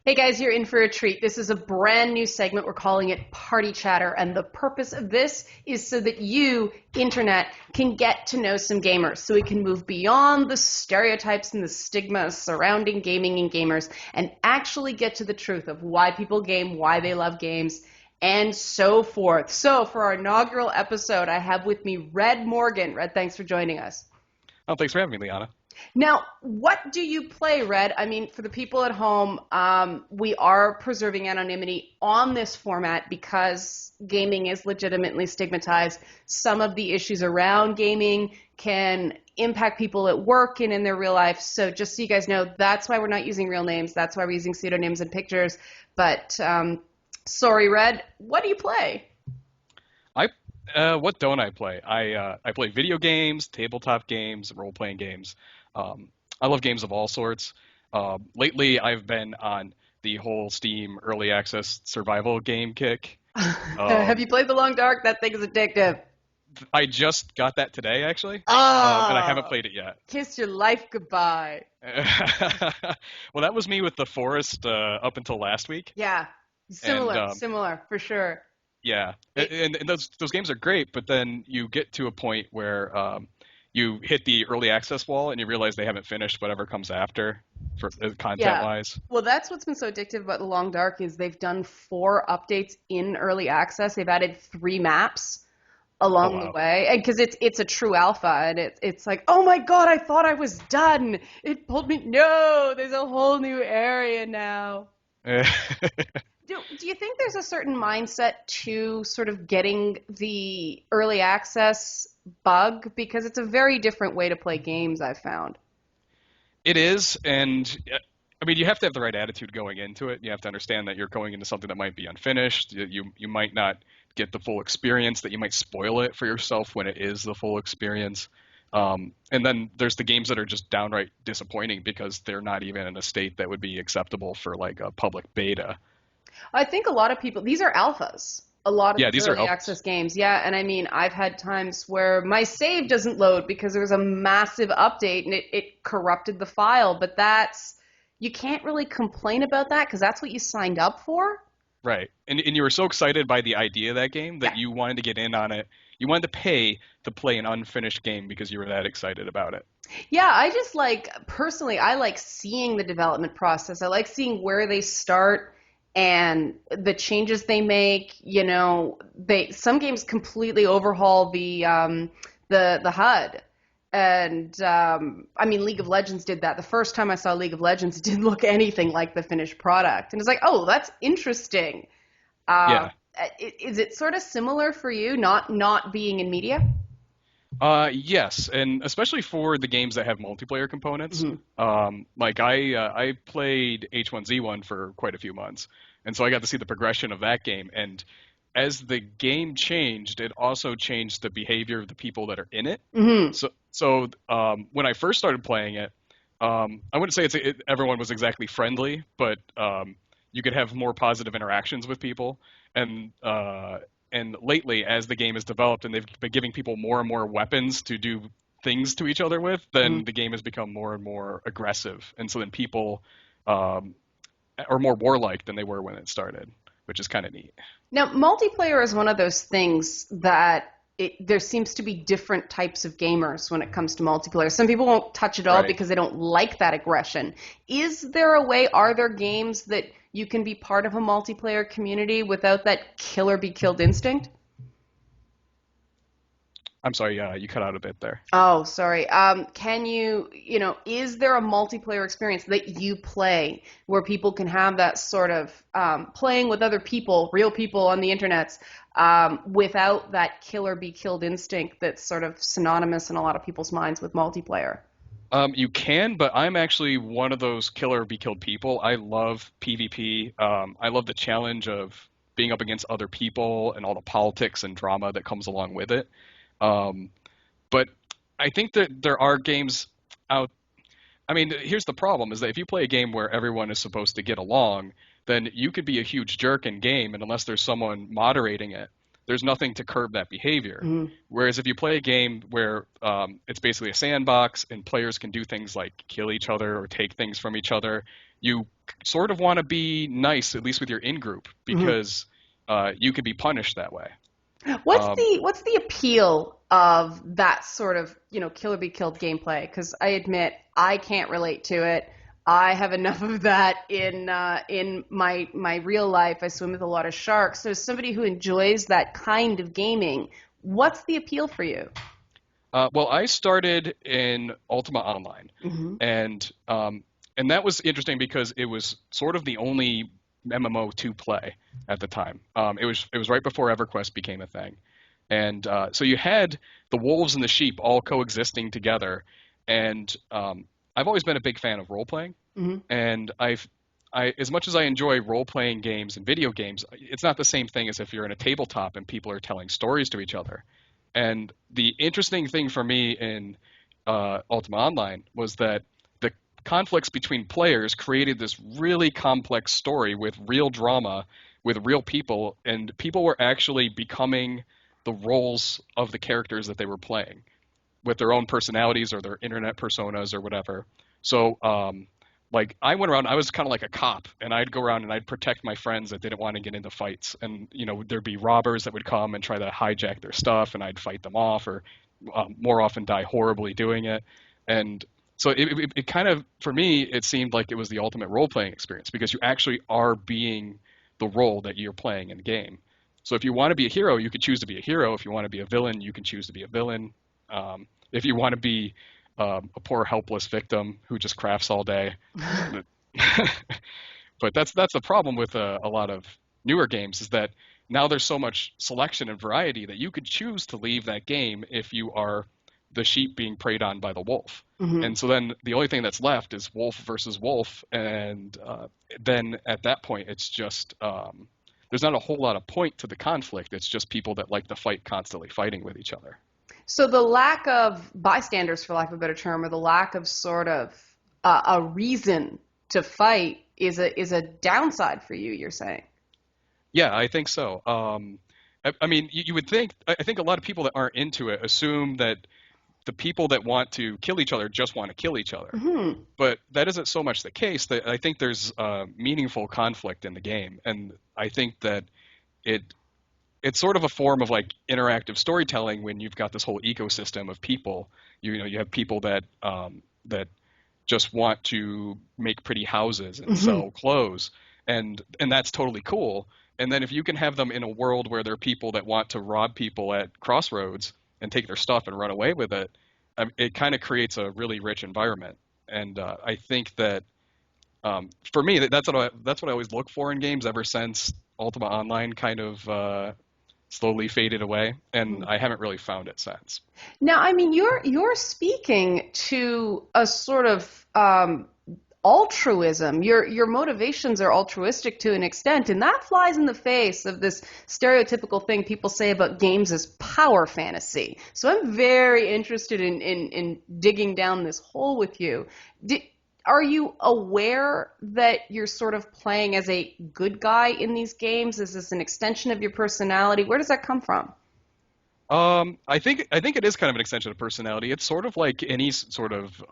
Hey guys, you're in for a treat. This is a brand new segment. We're calling it Party Chatter. And the purpose of this is so that you, internet, can get to know some gamers. So we can move beyond the stereotypes and the stigma surrounding gaming and gamers and actually get to the truth of why people game, why they love games, and so forth. So for our inaugural episode, I have with me Red Morgan. Red, thanks for joining us. Oh, thanks for having me, Liana. Now, what do you play, Red? I mean, for the people at home, we are preserving anonymity on this format because gaming is legitimately stigmatized. Some of the issues around gaming can impact people at work and in their real life. So just so you guys know, that's why we're not using real names. That's why we're using pseudonyms and pictures. But sorry, Red, what do you play? What don't I play? I play video games, tabletop games, role-playing games. I love games of all sorts. Lately, I've been on the whole Steam early access survival game kick. Have you played The Long Dark? That thing is addictive. I just got that today, actually, and I haven't played it yet. Kiss your life goodbye. Well, that was me with The Forest up until last week. Yeah, similar, for sure. Yeah, and those games are great, but then you get to a point where you hit the early access wall and you realize they haven't finished whatever comes after for content-wise. Yeah. Well, that's what's been so addictive about The Long Dark is they've done 4 updates in early access. They've added 3 maps along the way, and because it's a true alpha, and it's like, oh my god, I thought I was done. It pulled me. No, there's a whole new area now. Do you think there's a certain mindset to sort of getting the early access bug? Because it's a very different way to play games, I've found. It is, and I mean, you have to have the right attitude going into it. You have to understand that you're going into something that might be unfinished. You might not get the full experience, that you might spoil it for yourself when it is the full experience. And then there's the games that are just downright disappointing because they're not even in a state that would be acceptable for like a public beta. I think a lot of people, these are alphas. A lot of these early are access games. Yeah, and I mean, I've had times where my save doesn't load because there was a massive update and it corrupted the file. But you can't really complain about that because that's what you signed up for. Right. And you were so excited by the idea of that game that you wanted to get in on it. You wanted to pay to play an unfinished game because you were that excited about it. Yeah, I just personally, I like seeing the development process. I like seeing where they start and the changes they make. You know, some games completely overhaul the HUD. And I mean, League of Legends did that. The first time I saw League of Legends, it didn't look anything like the finished product. And it's like, oh, that's interesting. Yeah. Is it sort of similar for you, not being in media? Yes, and especially for the games that have multiplayer components. Mm-hmm. Like I played H1Z1 for quite a few months, and so I got to see the progression of that game. And as the game changed, it also changed the behavior of the people that are in it. Mm-hmm. So when I first started playing it, I wouldn't say everyone was exactly friendly, but you could have more positive interactions with people. And lately, as the game has developed and they've been giving people more and more weapons to do things to each other with, then the game has become more and more aggressive. And so then people are more warlike than they were when it started, which is kind of neat. Now, multiplayer is one of those things that there seems to be different types of gamers when it comes to multiplayer. Some people won't touch it all because they don't like that aggression. Is there a way, are there games that you can be part of a multiplayer community without that kill or be killed instinct? I'm sorry, you cut out a bit there. Oh, sorry. Can is there a multiplayer experience that you play where people can have that sort of playing with other people, real people on the internet, without that kill or be killed instinct that's sort of synonymous in a lot of people's minds with multiplayer? You can, but I'm actually one of those kill or be killed people. I love PvP. I love the challenge of being up against other people and all the politics and drama that comes along with it. But I think that there are games out. I mean, here's the problem is that if you play a game where everyone is supposed to get along, then you could be a huge jerk in game, and unless there's someone moderating it, there's nothing to curb that behavior. Mm-hmm. Whereas if you play a game where it's basically a sandbox and players can do things like kill each other or take things from each other, you sort of want to be nice, at least with your in-group, Hmm. because you could be punished that way. Um, What's the appeal of that sort of, kill or be killed gameplay? Because I admit I can't relate to it. I have enough of that in my real life. I swim with a lot of sharks. So as somebody who enjoys that kind of gaming, what's the appeal for you? well, I started in Ultima Online, Hmm. and um, and that was interesting because it was sort of the only MMO to play at the time. It was right before EverQuest became a thing, and so you had the wolves and the sheep all coexisting together. And I've always been a big fan of role playing, Hmm. and as much as I enjoy role playing games and video games, it's not the same thing as if you're in a tabletop and people are telling stories to each other. And the interesting thing for me in Ultima Online was that the conflicts between players created this really complex story with real drama, with real people, and people were actually becoming the roles of the characters that they were playing with their own personalities or their internet personas or whatever. So, like I went around, I was kind of like a cop, and I'd go around and I'd protect my friends that didn't want to get into fights. And there'd be robbers that would come and try to hijack their stuff, and I'd fight them off, or more often die horribly doing it. And so it kind of, for me, it seemed like it was the ultimate role playing experience because you actually are being the role that you're playing in the game. So if you want to be a hero, you could choose to be a hero. If you want to be a villain, you can choose to be a villain. If you want to be a poor helpless victim who just crafts all day, but that's the problem with a lot of newer games is that now there's so much selection and variety that you could choose to leave that game if you are the sheep being preyed on by the wolf. Hmm. And so then the only thing that's left is wolf versus wolf, and then at that point it's just there's not a whole lot of point to the conflict. It's just people that like to fight constantly fighting with each other. So the lack of bystanders, for lack of a better term, or the lack of sort of a reason to fight is a downside for you, you're saying. Yeah, I think so. I mean, you would think, I think a lot of people that aren't into it assume that the people that want to kill each other just want to kill each other. Hmm. But that isn't so much the case. That I think there's meaningful conflict in the game, and I think that it it's sort of a form of like interactive storytelling when you've got this whole ecosystem of people. You have people that just want to make pretty houses and Hmm. sell clothes, and that's totally cool. And then if you can have them in a world where there are people that want to rob people at crossroads and take their stuff and run away with it, it kind of creates a really rich environment. And I think that for me, that's what I always look for in games ever since Ultima Online kind of slowly faded away, and I haven't really found it since. Now, I mean, you're speaking to a sort of altruism. Your motivations are altruistic to an extent, and that flies in the face of this stereotypical thing people say about games as power fantasy. So I'm very interested in digging down this hole with you. Di Are you aware that you're sort of playing as a good guy in these games? Is this an extension of your personality? Where does that come from? I think it is kind of an extension of personality. It's sort of like any sort of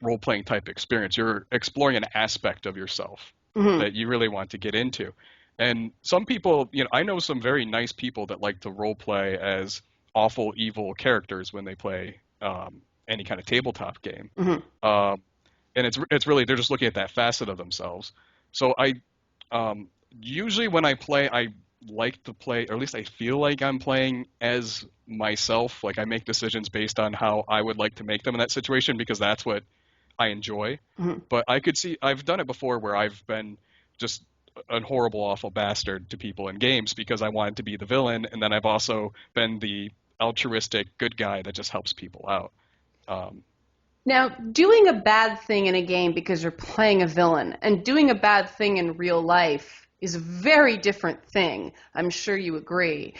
role playing type experience. You're exploring an aspect of yourself Hmm. that you really want to get into. And some people, I know some very nice people that like to role play as awful, evil characters when they play any kind of tabletop game. Hmm. Um, and it's really they're just looking at that facet of themselves. So um, usually when I play, I like to play, or at least I feel like I'm playing as myself. Like I make decisions based on how I would like to make them in that situation because that's what I enjoy. Hmm. But I could see I've done it before where I've been just a horrible, awful bastard to people in games because I wanted to be the villain, and then I've also been the altruistic good guy that just helps people out. Um, Now, doing a bad thing in a game because you're playing a villain and doing a bad thing in real life is a very different thing. I'm sure you agree.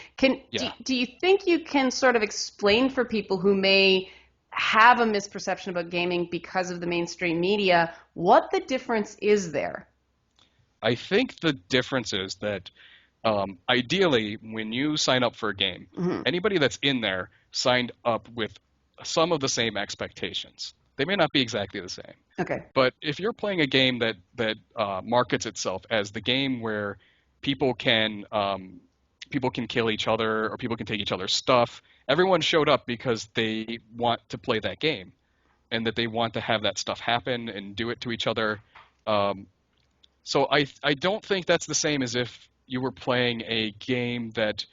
yeah. Do you think you can sort of explain for people who may have a misperception about gaming because of the mainstream media what the difference is there? I think the difference is that ideally, when you sign up for a game, Hmm. anybody that's in there signed up with some of the same expectations. They may not be exactly the same. Okay. But if you're playing a game that markets itself as the game where people can people can kill each other or people can take each other's stuff, everyone showed up because they want to play that game and that they want to have that stuff happen and do it to each other. Um, so I don't think that's the same as if you were playing a game that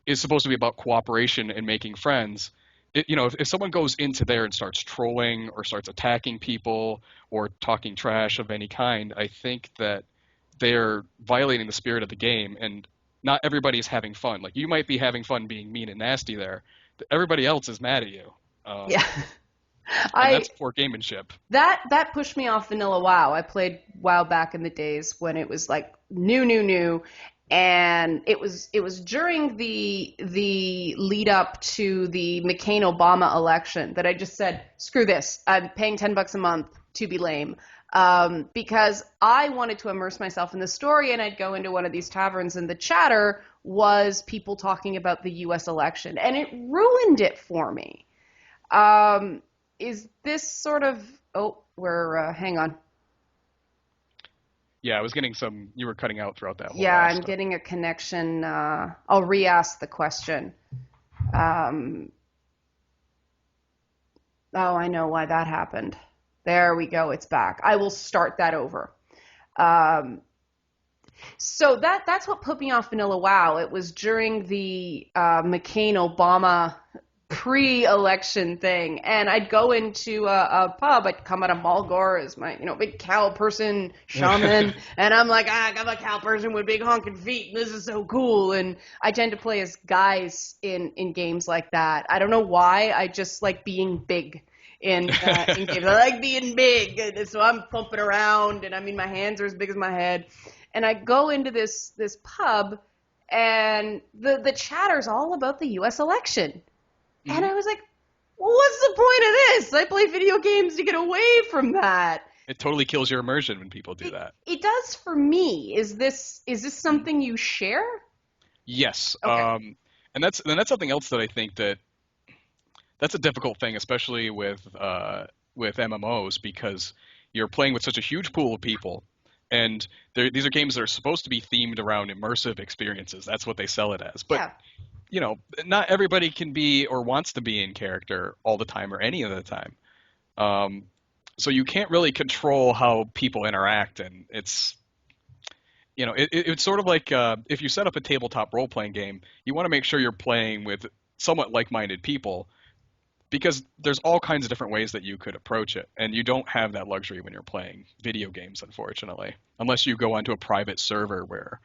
is supposed to be about cooperation and making friends. If someone goes into there and starts trolling or starts attacking people or talking trash of any kind, I think that they're violating the spirit of the game, and not everybody is having fun. Like, you might be having fun being mean and nasty there, but everybody else is mad at you. Yeah. And that's poor gamemanship. That pushed me off Vanilla WoW. I played WoW back in the days when it was like new, and it was during the lead up to the McCain-Obama election that I just said, screw this. I'm paying $10 a month to be lame. Because I wanted to immerse myself in the story, and I'd go into one of these taverns, and the chatter was people talking about the U.S. election, and it ruined it for me. Is this sort of... Oh, hang on. Yeah, I was getting you were cutting out throughout that whole Yeah, I'm stuff. getting a connection. I'll re-ask the question. Oh, I know why that happened. There we go. It's back. I will start that over. So that's what put me off Vanilla WoW. It was during the McCain-Obama pre-election thing, and I'd go into a pub. I'd come out of Mulgore as my big cow person shaman, and I'm like, I'm a cow person with big honking feet. This is so cool. And I tend to play as guys in games like that. I don't know why. I just like being big in games. I like being big, and so I'm pumping around, and I mean my hands are as big as my head. And I go into this pub, and the chatter's all about the U.S. election. And I was like, well, what's the point of this? I play video games to get away from that. It totally kills your immersion when people do that. It does for me. Is this something you share? Yes. Okay. And that's something else that I think that's a difficult thing, especially with MMOs, because you're playing with such a huge pool of people, and these are games that are supposed to be themed around immersive experiences. That's what they sell it as. But Yeah. Not everybody can be or wants to be in character all the time or any of the time. So you can't really control how people interact, and it's sort of like if you set up a tabletop role-playing game, you want to make sure you're playing with somewhat like-minded people, because there's all kinds of different ways that you could approach it, and you don't have that luxury when you're playing video games, unfortunately, unless you go onto a private server where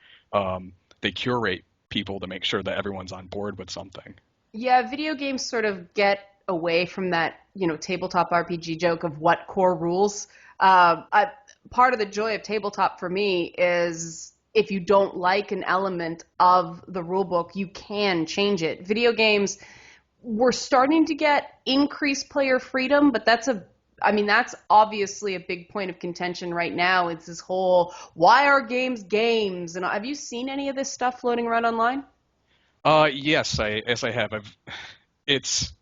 they curate people to make sure that everyone's on board with something. Yeah, video games sort of get away from that, tabletop RPG joke of what core rules. Part of the joy of tabletop for me is if you don't like an element of the rule book, you can change it. Video games, we're starting to get increased player freedom, but that's obviously a big point of contention right now. It's this whole, why are games games? And have you seen any of this stuff floating around online? Yes, I have. It's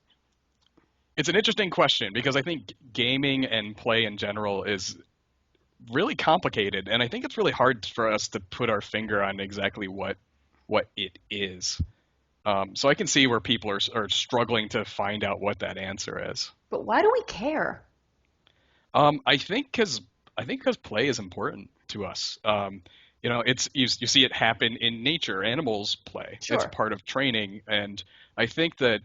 an interesting question, because I think gaming and play in general is really complicated, and I think it's really hard for us to put our finger on exactly what it is. So I can see where people are struggling to find out what that answer is. But why do we care? I think because play is important to us. It's you see it happen in nature. Animals play. Sure. It's part of training, and I think that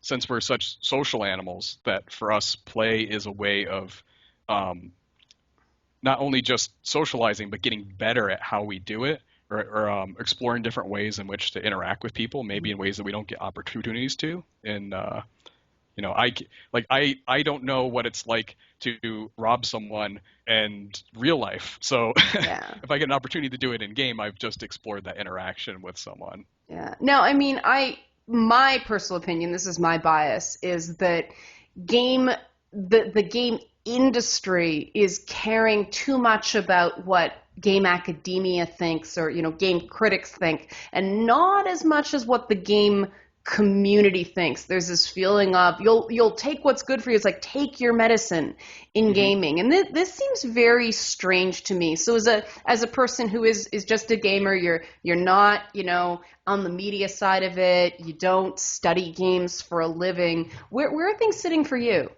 since we're such social animals, that for us play is a way of not only just socializing, but getting better at how we do it, or exploring different ways in which to interact with people, maybe in ways that we don't get opportunities to. And I don't know what it's like to rob someone in real life. So Yeah. if I get an opportunity to do it in game, I've just explored that interaction with someone. Yeah. No, I mean, my personal opinion, this is my bias, is that the game industry is caring too much about what game academia thinks or, game critics think, and not as much as what the game community thinks. There's this feeling of you'll take what's good for you. It's like take your medicine in Hmm. gaming, and this seems very strange to me. So as a person who is just a gamer, you're not on the media side of it. You don't study games for a living. Where are things sitting for you?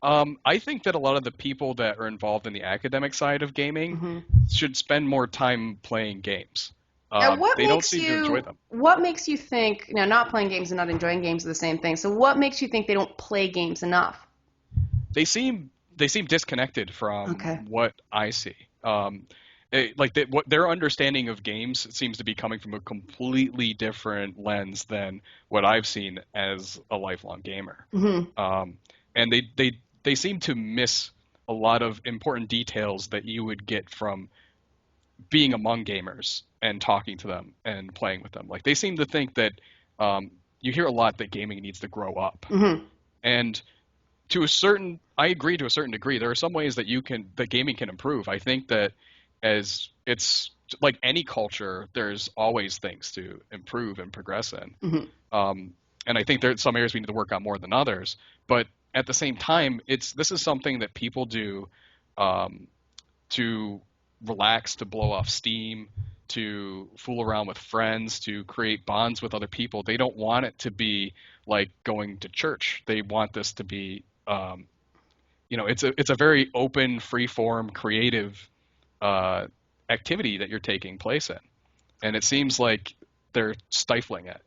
I think that a lot of the people that are involved in the academic side of gaming Hmm. should spend more time playing games. And They don't seem to enjoy them. what makes you think, now not playing games and not enjoying games are the same thing. So what makes you think they don't play games enough? They seem disconnected Okay. from what I see. What their understanding of games seems to be coming from a completely different lens than what I've seen as a lifelong gamer. Hmm. And they seem to miss a lot of important details that you would get from being among gamers and talking to them and playing with them. Like they seem to think that you hear a lot that gaming needs to grow up. Hmm. And I agree to a certain degree. There are some ways that gaming can improve. I think that as it's like any culture, there's always things to improve and progress in. Hmm. And I think there are some areas we need to work on more than others. But at the same time, this is something that people do um, to relax, to blow off steam, to fool around with friends, to create bonds with other people. They don't want it to be like going to church. They want this to be, it's a very open, free form, creative uh, activity that you're taking place in, and it seems like they're stifling it.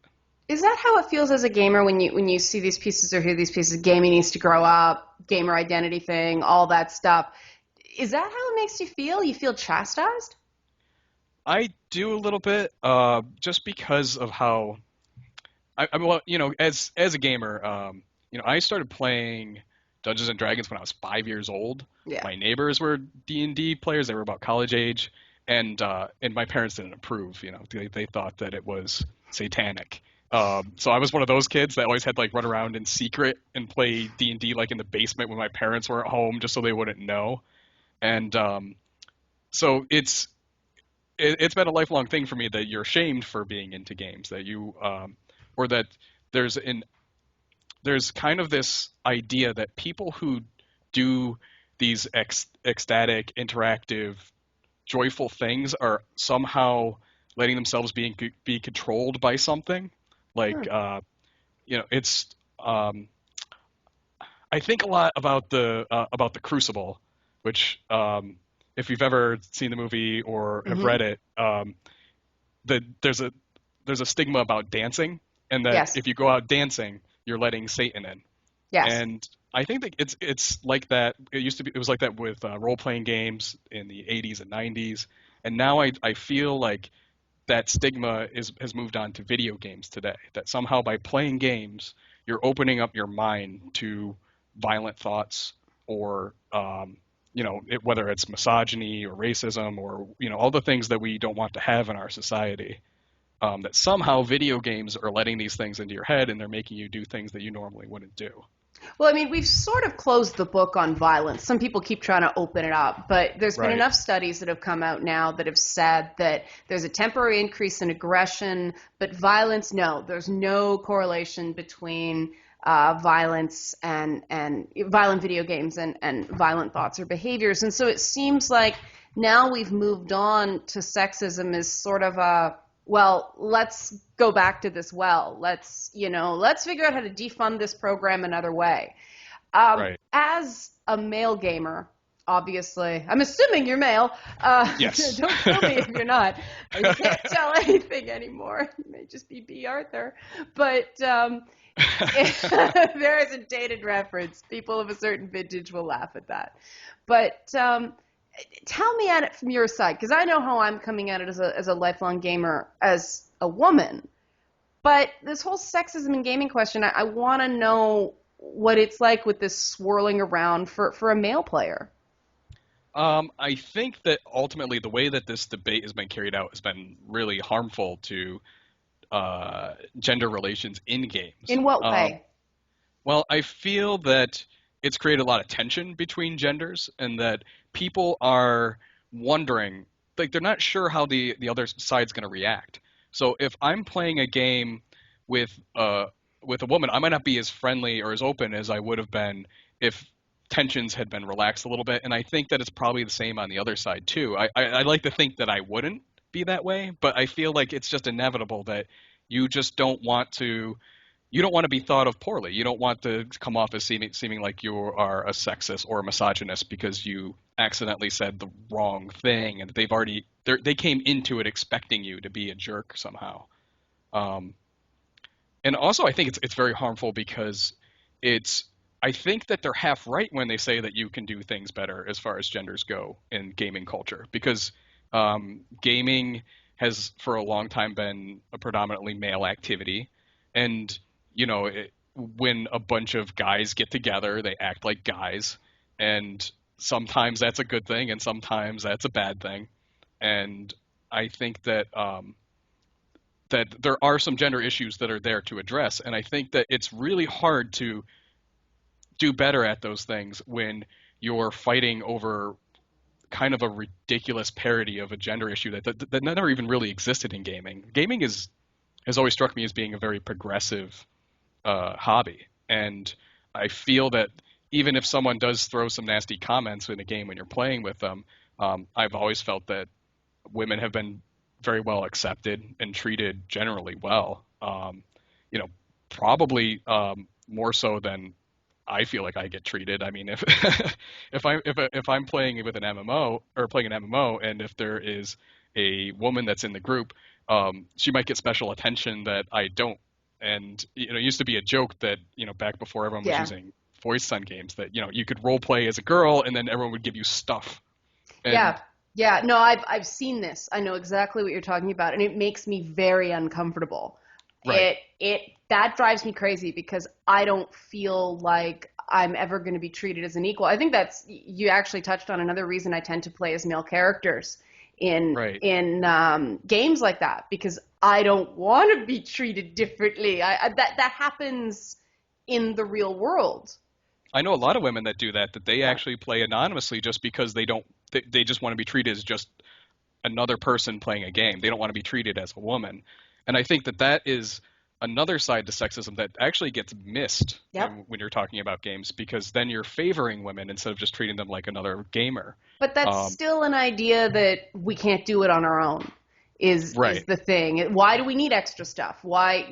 Is that how it feels as a gamer when you see these pieces or hear these pieces? Gaming needs to grow up, gamer identity thing, all that stuff. Is that how it makes you feel? You feel chastised? I do a little bit, just because of how well, as a gamer, I started playing Dungeons and Dragons when I was 5 years old. Yeah. My neighbors were D&D players; they were about college age, and my parents didn't approve. They thought that it was satanic. So I was one of those kids that always had to like run around in secret and play D&D like in the basement when my parents weren't home, just so they wouldn't know. And so it's been a lifelong thing for me that you're shamed for being into games, that or that there's an there's kind of this idea that people who do these ecstatic, interactive, joyful things are somehow letting themselves be controlled by something. Hmm. Like, it's I think a lot about the Crucible, which if you've ever seen the movie or have Hmm. read it, that there's a stigma about dancing, and that Yes. if you go out dancing, you're letting Satan in. Yes. And I think that it's like that. It was like that with role playing games in the 80s and 90s, and now I feel like that stigma has moved on to video games today. That somehow by playing games, you're opening up your mind to violent thoughts or whether it's misogyny or racism or all the things that we don't want to have in our society. That somehow video games are letting these things into your head and they're making you do things that you normally wouldn't do. Well, I mean, we've sort of closed the book on violence. Some people keep trying to open it up, but there's been Right. enough studies that have come out now that have said that there's a temporary increase in aggression, but violence, no, there's no correlation between violence and violent video games and violent thoughts or behaviors. And so it seems like now we've moved on to sexism as sort of a, well, let's go back to this well. Let's figure out how to defund this program another way. Right. As a male gamer, obviously, I'm assuming you're male. Yes. Don't kill me if you're not. You can't tell anything anymore. You may just be B. Arthur. But there is a dated reference. People of a certain vintage will laugh at that. But tell me at it from your side, because I know how I'm coming at it as a lifelong gamer, as a woman. But this whole sexism in gaming question, I want to know what it's like with this swirling around for a male player. I think that ultimately the way that this debate has been carried out has been really harmful to gender relations in games. In what way? Well, I feel that it's created a lot of tension between genders, and that people are wondering, like they're not sure how the other side's going to react. So if I'm playing a game with with a woman, I might not be as friendly or as open as I would have been if tensions had been relaxed a little bit. And I think that it's probably the same on the other side too. I like to think that I wouldn't be that way, but I feel like it's just inevitable that you just don't want to you don't want to be thought of poorly. You don't want to come off as seeming like you are a sexist or a misogynist because you accidentally said the wrong thing and they came into it expecting you to be a jerk somehow. Um, and also, I think it's very harmful because it's I think that they're half right when they say that you can do things better as far as genders go in gaming culture because gaming has for a long time been a predominantly male activity, and when a bunch of guys get together, they act like guys, and sometimes that's a good thing, and sometimes that's a bad thing, and I think that there are some gender issues that are there to address, and I think that it's really hard to do better at those things when you're fighting over kind of a ridiculous parody of a gender issue that never even really existed in gaming. Gaming has always struck me as being a very progressive hobby, and I feel that even if someone does throw some nasty comments in a game when you're playing with them, I've always felt that women have been very well accepted and treated generally well. You know, probably more so than I feel like I get treated. I mean, if if I'm playing with an MMO or playing an MMO, and if there is a woman that's in the group, she might get special attention that I don't. And it used to be a joke that back before everyone was Yeah. using voice on games that you could role play as a girl, and then everyone would give you stuff. And Yeah. Yeah. No, I've seen this. I know exactly what you're talking about, and it makes me very uncomfortable. right, It that drives me crazy because I don't feel like I'm ever going to be treated as an equal. I think you actually touched on another reason I tend to play as male characters right. in games like that because I don't want to be treated differently. That happens in the real world. I know a lot of women that do that they Yeah. actually play anonymously just because they just want to be treated as just another person playing a game. They don't want to be treated as a woman. And I think that is another side to sexism that actually gets missed Yep. when you're talking about games because then you're favoring women instead of just treating them like another gamer. But that's Um, still an idea that we can't do it on our own is right. the thing. Why do we need extra stuff? Why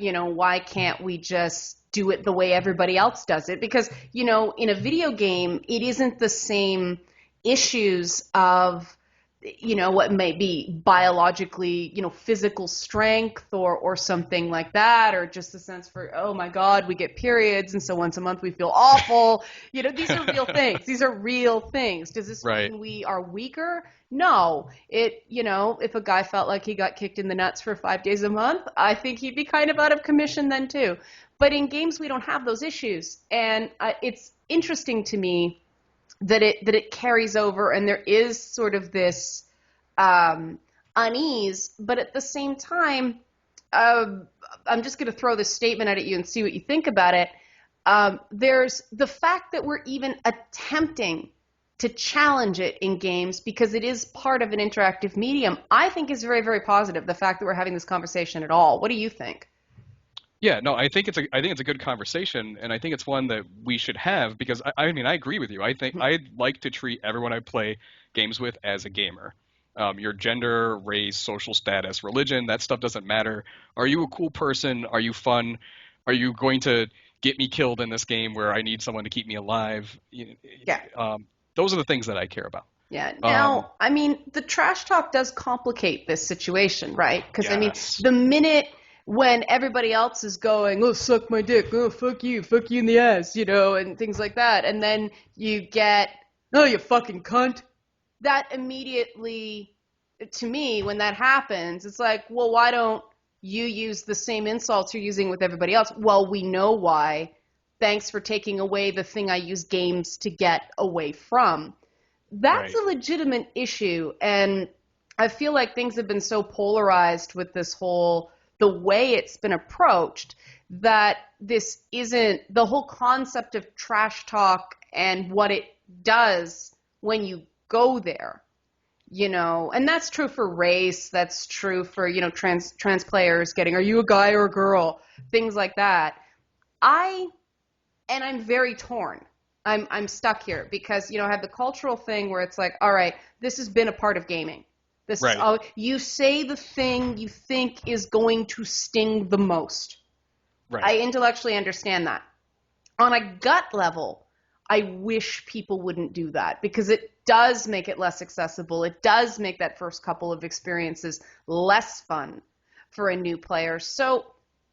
can't we just do it the way everybody else does it? Because, in a video game, it isn't the same issues of what may be biologically, physical strength or something like that, or just a sense for, oh my God, we get periods, and so once a month we feel awful. These are real things. These are real things. Does this Right. mean we are weaker? No. If a guy felt like he got kicked in the nuts for 5 days a month, I think he'd be kind of out of commission then too. But in games, we don't have those issues. And it's interesting to me that it carries over, and there is sort of this unease, but at the same time, I'm just going to throw this statement out at you and see what you think about it. There's the fact that we're even attempting to challenge it in games because it is part of an interactive medium, I think is very, very positive, the fact that we're having this conversation at all. What do you think? Yeah, no, I think it's a good conversation, and I think it's one that we should have because I mean I agree with you. I think I'd like to treat everyone I play games with as a gamer. Your gender, race, social status, religion, that stuff doesn't matter. Are you a cool person? Are you fun? Are you going to get me killed in this game where I need someone to keep me alive? Yeah. Those are the things that I care about. Yeah. Um, Now, I mean, the trash talk does complicate this situation, right? Because, I mean, yes. the minute when everybody else is going, oh, suck my dick, oh, fuck you in the ass, and things like that, and then you get, oh, you fucking cunt, that immediately, to me, when that happens, it's like, well, why don't you use the same insults you're using with everybody else? Well, we know why. Thanks for taking away the thing I use games to get away from. That's Right. a legitimate issue, and I feel like things have been so polarized with this the way it's been approached, that this isn't the whole concept of trash talk and what it does when you go there And that's true for race, that's true for, trans players getting, are you a guy or a girl? Things like that. I and I'm very torn. I'm stuck here because, I have the cultural thing where it's like, all right, this has been a part of gaming. This is Right. all you say the thing you think is going to sting the most. Right. I intellectually understand that. On a gut level, I wish people wouldn't do that because it does make it less accessible. It does make that first couple of experiences less fun for a new player. So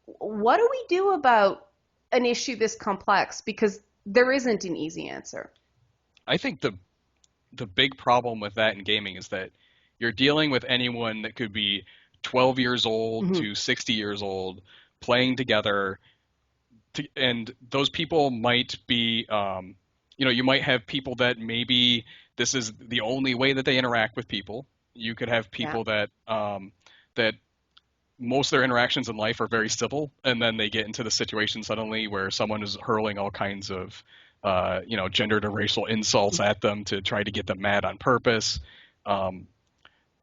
what do we do about an issue this complex? Because there isn't an easy answer. I think the big problem with that in gaming is that you're dealing with anyone that could be 12 years old Hmm. to 60 years old playing together, and those people might be, you might have people that maybe this is the only way that they interact with people. You could have Yeah. people that most of their interactions in life are very civil, and then they get into the situation suddenly where someone is hurling all kinds of, gendered or racial insults at them to try to get them mad on purpose. Um,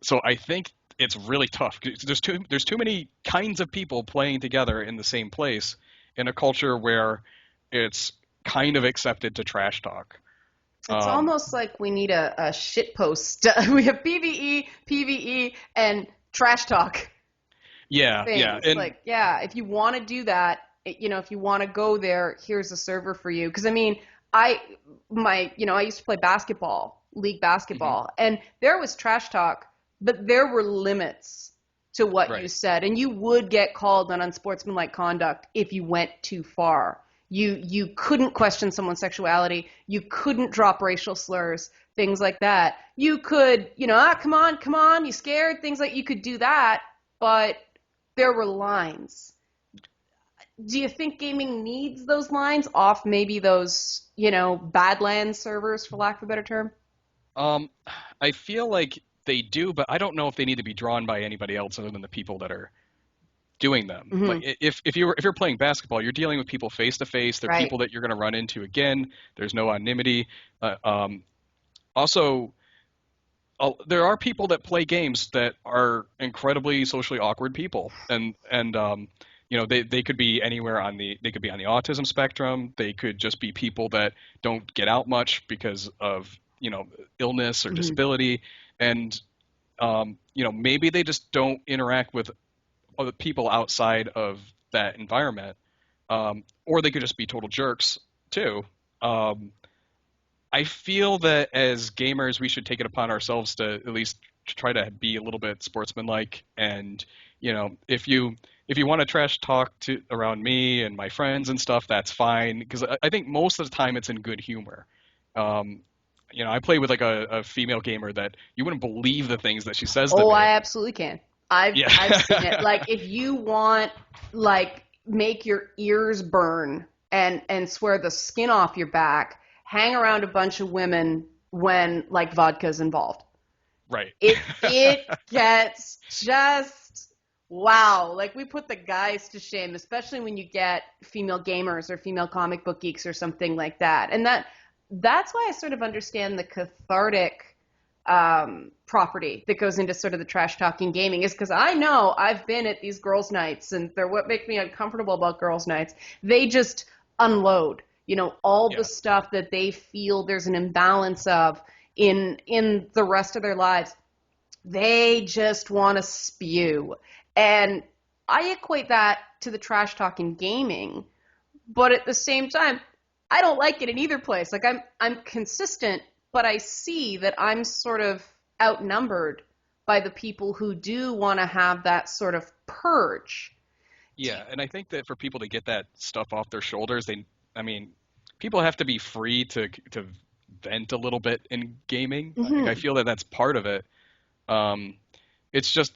so I think it's really tough. There's too many kinds of people playing together in the same place in a culture where it's kind of accepted to trash talk. It's Um, almost like we need a shit post. We have PvE, PvE, and trash talk yeah, yeah, things. and Like, yeah, if you want to do that, if you want to go there, here's a server for you. Because I mean, I I used to play basketball, league mhm, basketball, and there was trash talk, but there were limits to what you right, said, and you would get called on unsportsmanlike conduct if you went too far. You couldn't question someone's sexuality. You couldn't drop racial slurs, things like that. You could, come on, you scared, things like you could do that, but there were lines. Do you think gaming needs those lines off maybe those, Badlands servers, for lack of a better term? Um, I feel like they do, but I don't know if they need to be drawn by anybody else other than the people that are doing them. Like Hmm. if you're playing basketball, you're dealing with people face to face. They're Right. people that you're going to run into again. There's no anonymity. Uh, um, Also, there are people that play games that are incredibly socially awkward people, and they could be anywhere they could be on the autism spectrum. They could just be people that don't get out much because of illness or Hmm. disability, and maybe they just don't interact with other people outside of that environment, or they could just be total jerks too. Um, I feel that as gamers, we should take it upon ourselves to at least try to be a little bit sportsmanlike. And if you want to trash talk to around me and my friends and stuff, that's fine. Because I think most of the time it's in good humor. Um, I play with like a female gamer that you wouldn't believe the things that she says to Oh, me. I absolutely can. I've seen it. Yeah. Like if you want like make your ears burn and swear the skin off your back, hang around a bunch of women when like vodka's involved. Right. It gets just wow. Like we put the guys to shame, especially when you get female gamers or female comic book geeks or something like that. And that's why I sort of understand the cathartic property that goes into sort of the trash talking gaming is because I know I've been at these girls' nights and they're what make me uncomfortable about girls' nights. They just unload, all the Yeah. stuff that they feel there's an imbalance of in the rest of their lives. They just want to spew. And I equate that to the trash talk in gaming, but at the same time, I don't like it in either place. Like I'm consistent, but I see that I'm sort of outnumbered by the people who do want to have that sort of purge. Do Yeah, and I think that for people to get that stuff off their shoulders, I mean, people have to be free to vent a little bit in gaming. Like, I Mhm. feel that that's part of it. Um, it's just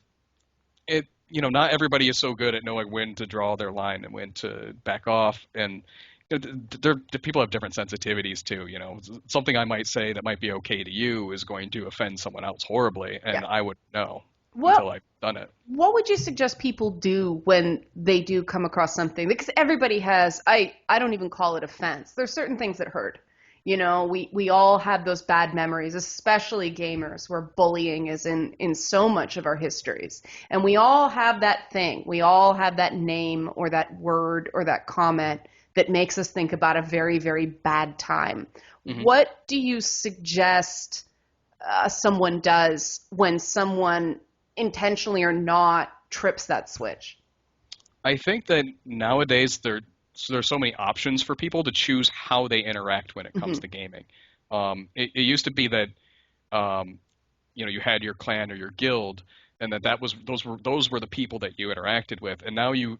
not everybody is so good at knowing when to draw their line and when to back off, and the people have different sensitivities too. Something I might say that might be okay to you is going to offend someone else horribly, Yeah. and I wouldn't know What until I've done it. what would you suggest people do when they do come across something? Because everybody has I don't even call it offense. There's certain things that hurt. We all have those bad memories, especially gamers, where bullying is in so much of our histories. And we all have that thing. We all have that name or that word or that comment that makes us think about a very, very bad time. Hmm. What do you suggest someone does when someone intentionally or not trips that switch? I think that nowadays there's so many options for people to choose how they interact when it comes Hmm. to gaming. It used to be that um, you had your clan or your guild, and that was those were the people that you interacted with, and now you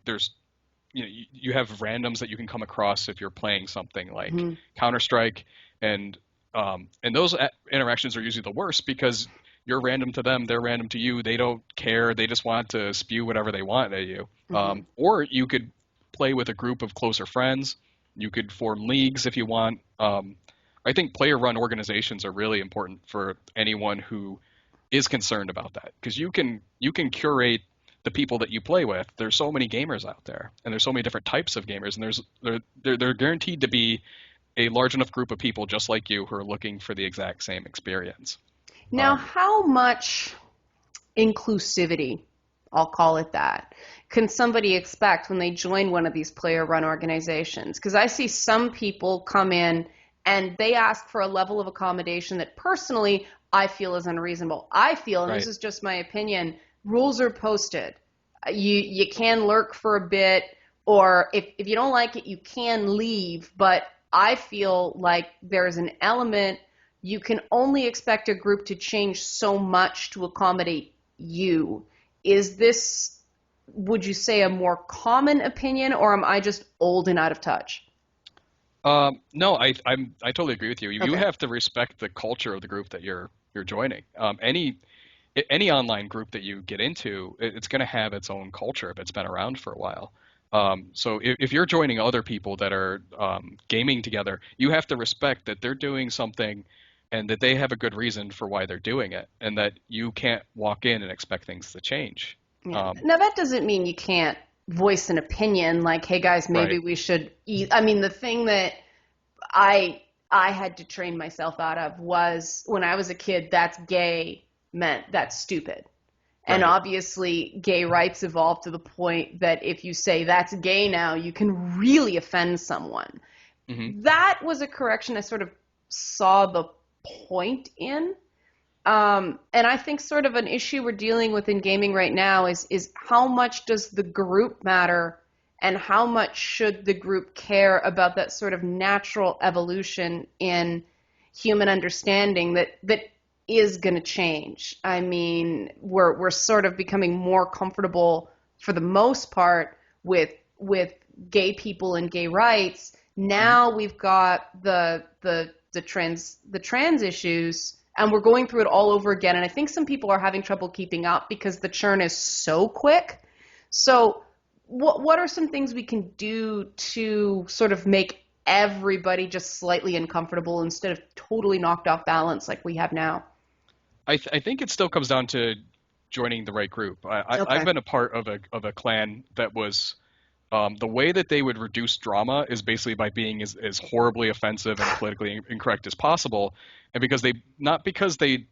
have randoms that you can come across if you're playing something like Hmm. Counter-Strike, and and those interactions are usually the worst because you're random to them, they're random to you. They don't care. They just want to spew whatever they want at you. Hmm. Or you could play with a group of closer friends. You could form leagues if you want. I think player-run organizations are really important for anyone who is concerned about that because you can curate the people that you play with. There's so many gamers out there, and there's so many different types of gamers, and they're guaranteed to be a large enough group of people just like you who are looking for the exact same experience. Now, Um, how much inclusivity, I'll call it that, can somebody expect when they join one of these player-run organizations? Because I see some people come in and they ask for a level of accommodation that personally I feel is unreasonable. I feel, and this right. is just my opinion, rules are posted. You can lurk for a bit, or if you don't like it, you can leave. But I feel like there's an element you can only expect a group to change so much to accommodate you. Is this, would you say, a more common opinion, or am I just old and out of touch? No, I totally agree with you. You Okay. have to respect the culture of the group that you're joining. Any online group that you get into, it's going to have its own culture if it's been around for a while. So if you're joining other people that are gaming together, you have to respect that they're doing something and that they have a good reason for why they're doing it, and that you can't walk in and expect things to change. Yeah. Um, Now that doesn't mean you can't voice an opinion like, hey guys, maybe right. we should eat. I mean, the thing that I I had to train myself out of was when I was a kid, that's gay meant that's stupid. And Right. obviously, gay rights evolved to the point that if you say that's gay now, you can really offend someone. Hmm. That was a correction I sort of saw the point in. And I think sort of an issue we're dealing with in gaming right now is how much does the group matter and how much should the group care about that sort of natural evolution in human understanding that is going to change. I mean, we're sort of becoming more comfortable for the most part with gay people and gay rights. Hmm. Now we've got the trans issues, and we're going through it all over again. And I think some people are having trouble keeping up because the churn is so quick. So what are some things we can do to sort of make everybody just slightly uncomfortable instead of totally knocked off balance like we have now? I think it still comes down to joining the right group. I've Okay. been a part of a clan that was the way that they would reduce drama is basically by being as horribly offensive and politically incorrect as possible, and because they not because they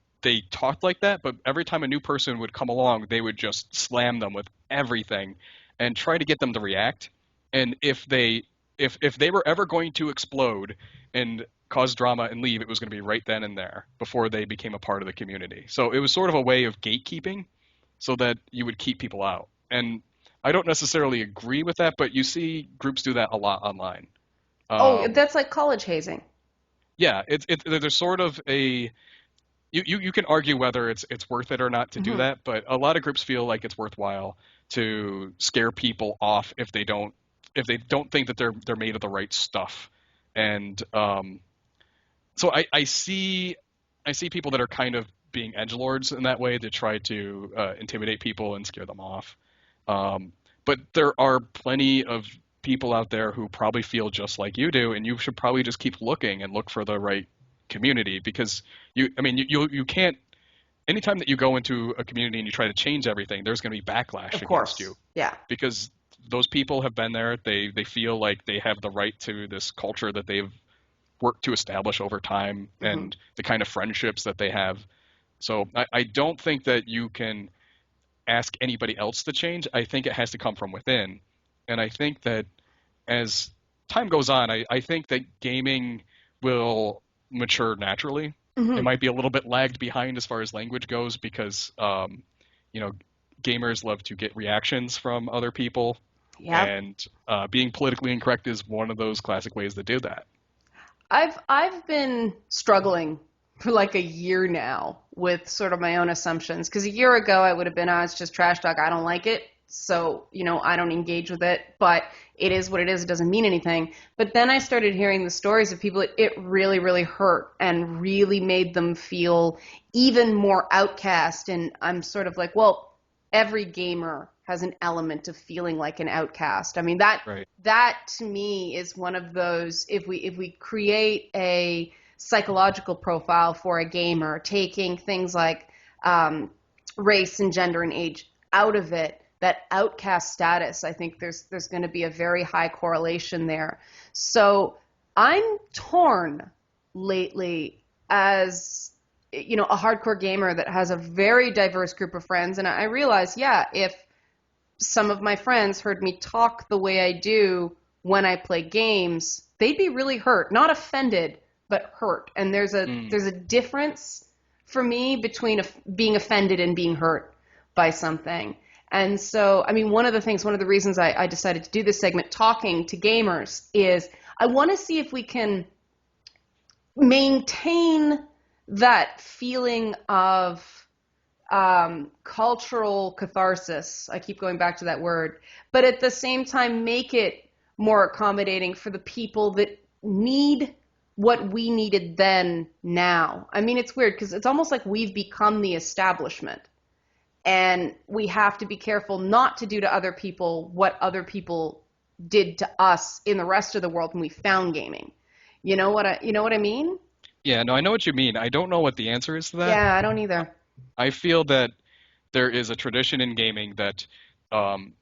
talked like that, but every time a new person would come along, they would just slam them with everything and try to get them to react. And if they were ever going to explode and cause drama and leave, it was going to be right then and there before they became a part of the community. So it was sort of a way of gatekeeping so that you would keep people out. And I don't necessarily agree with that, but you see groups do that a lot online. Oh, Um, that's like college hazing. yeah, there's sort of a you can argue whether it's worth it or not to do Hmm. that, but a lot of groups feel like it's worthwhile to scare people off if they don't think that they're made of the right stuff. And so I see people that are kind of being edgelords in that way to try to intimidate people and scare them off. But there are plenty of people out there who probably feel just like you do, and you should probably just keep looking and look for the right community because I mean, you can't. Anytime that you go into a community and you try to change everything, there's going to be backlash Of against course. you Yeah. because those people have been there. They feel like they have the right to this culture that they've work to establish over time Hmm. and the kind of friendships that they have. So I don't think that you can ask anybody else to change. I think it has to come from within. And I think that as time goes on, I think that gaming will mature naturally. It Hmm. might be a little bit lagged behind as far as language goes because, you know, gamers love to get reactions from other people, Yep. and being politically incorrect is one of those classic ways to do that. I've been struggling for like a year now with sort of my own assumptions because a year ago I would have been, it's just trash talk. I don't like it. So, I don't engage with it, but it is what it is. It doesn't mean anything. But then I started hearing the stories of people it really, really hurt and really made them feel even more outcast. And I'm sort of like, well, every gamer has an element of feeling like an outcast. I mean, Right. that to me is one of those, if we create a psychological profile for a gamer, taking things like race and gender and age out of it, that outcast status, I think there's going to be a very high correlation there. So I'm torn lately as a hardcore gamer that has a very diverse group of friends, and I realize, yeah, if some of my friends heard me talk the way I do when I play games, they'd be really hurt, not offended, but hurt. And there's a Mm. there's a difference for me between being offended and being hurt by something. And so, I mean, one of the reasons I decided to do this segment, talking to gamers, is I want to see if we can maintain that feeling of cultural catharsis. I keep going back to that word, but at the same time, make it more accommodating for the people that need what we needed then now. I mean, it's weird because it's almost like we've become the establishment, and we have to be careful not to do to other people what other people did to us in the rest of the world when we found gaming. You know what I mean? Yeah, no, I know what you mean. I don't know what the answer is to that. Yeah, I don't either. I feel that there is a tradition in gaming that, um,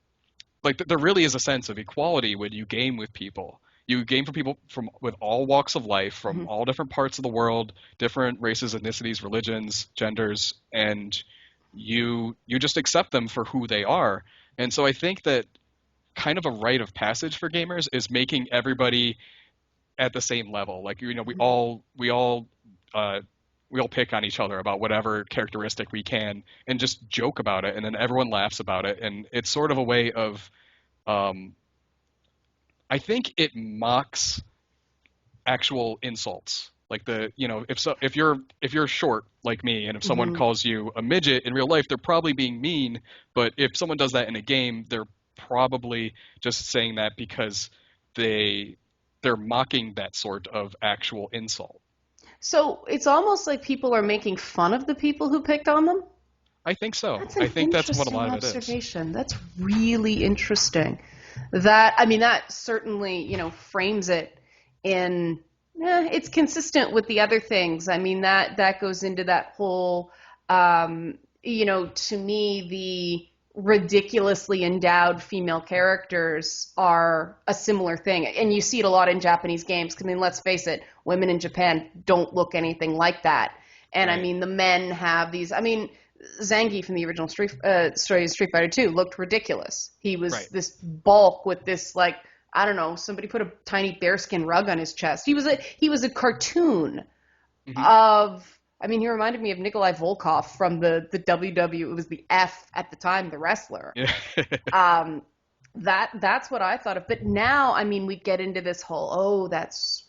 like, there really is a sense of equality when you game with people. You game for people from with all walks of life, from Mhm. all different parts of the world, different races, ethnicities, religions, genders, and you just accept them for who they are. And so I think that kind of a rite of passage for gamers is making everybody at the same level. Like, uh, we all pick on each other about whatever characteristic we can and just joke about it, and then everyone laughs about it, and it's sort of a way of, um, I think it mocks actual insults. Like, if you're short like me, and if someone Mhm. calls you a midget in real life, they're probably being mean. But if someone does that in a game, they're probably just saying that because they they're mocking that sort of actual insult. So it's almost like people are making fun of the people who picked on them? I think so. That's I an think that's what a interesting lot of it is. observation. That's really interesting. I mean, that certainly, frames it in, it's consistent with the other things. I mean, that goes into that whole, to me, the ridiculously endowed female characters are a similar thing. And you see it a lot in Japanese games. I mean, let's face it, women in Japan don't look anything like that. And I Right. mean, the men have these, I mean, Zangief from the original Street Fighter 2 looked ridiculous. He was Right. this bulk with this, like, I don't know, somebody put a tiny bearskin rug on his chest. He was a cartoon Hmm. of, I mean, he reminded me of Nikolai Volkov from the WW. It was the F at the time, the wrestler. Yeah. Um, that's what I thought of. But now, I mean, we get into this whole, oh, that's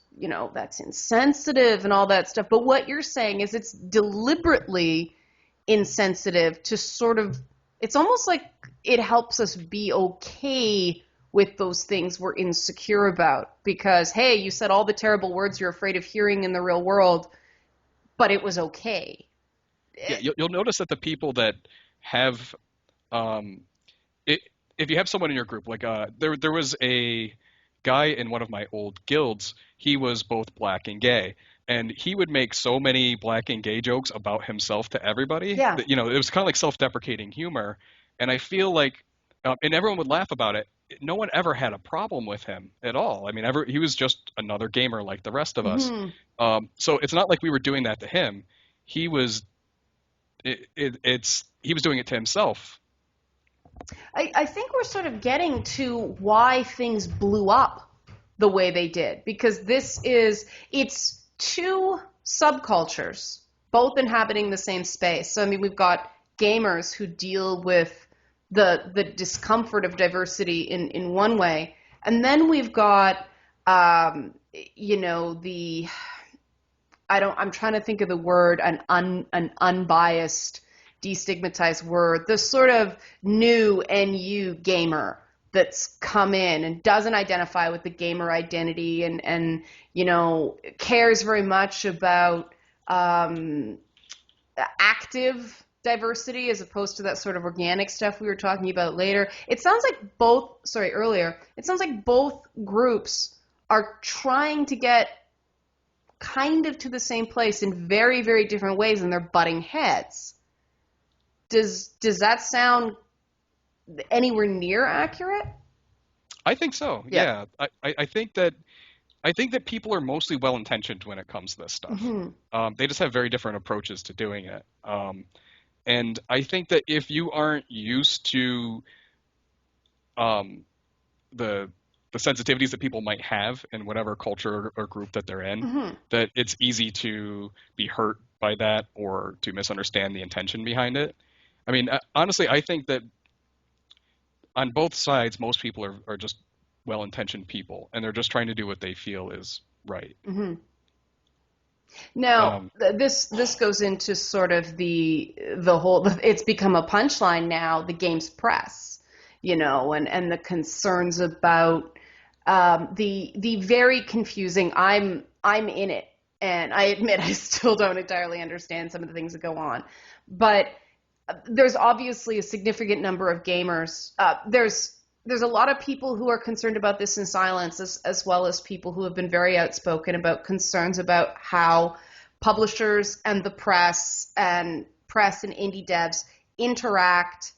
insensitive and all that stuff. But what you're saying is it's deliberately insensitive to sort of, it's almost like it helps us be okay with those things we're insecure about because, hey, you said all the terrible words you're afraid of hearing in the real world, but it was okay. Yeah, It, you'll notice that the people that have, um, it, if you have someone in your group, like, there was a guy in one of my old guilds. He was both black and gay, and he would make so many black and gay jokes about himself to everybody yeah. that, it was kind of like self-deprecating humor. And I feel like, and everyone would laugh about it. no one ever had a problem with him at all. I mean, he was just another gamer like the rest of us. Hmm. So it's not like we were doing that to him. He was he was doing it to himself. I think we're sort of getting to why things blew up the way they did, because it's two subcultures, both inhabiting the same space. So, I mean, we've got gamers who deal with the discomfort of diversity in one way, and then we've got, the I'm trying to think of the word, an unbiased, destigmatized word, the sort of new NU gamer that's come in and doesn't identify with the gamer identity, and cares very much about active diversity as opposed to that sort of organic stuff we were talking about later. It sounds like earlier, it sounds like both groups are trying to get kind of to the same place in very, very different ways, and they're butting heads. Does that sound anywhere near accurate? I think so. Yeah. Yeah. I think that people are mostly well-intentioned when it comes to this stuff. They just have very different approaches to doing it. And I think that if you aren't used to the sensitivities that people might have in whatever culture or group that they're in, that it's easy to be hurt by that or to misunderstand the intention behind it. I mean, honestly, I think that on both sides, most people are just well-intentioned people, and they're just trying to do what they feel is right. Now, this goes into sort of the whole. It's become a punchline now. The games press, and the concerns about the very confusing. I'm in it, and I admit I still don't entirely understand some of the things that go on, but there's obviously a significant number of gamers. There's a lot of people who are concerned about this in silence, as well as people who have been very outspoken about concerns about how publishers and the press and indie devs interact.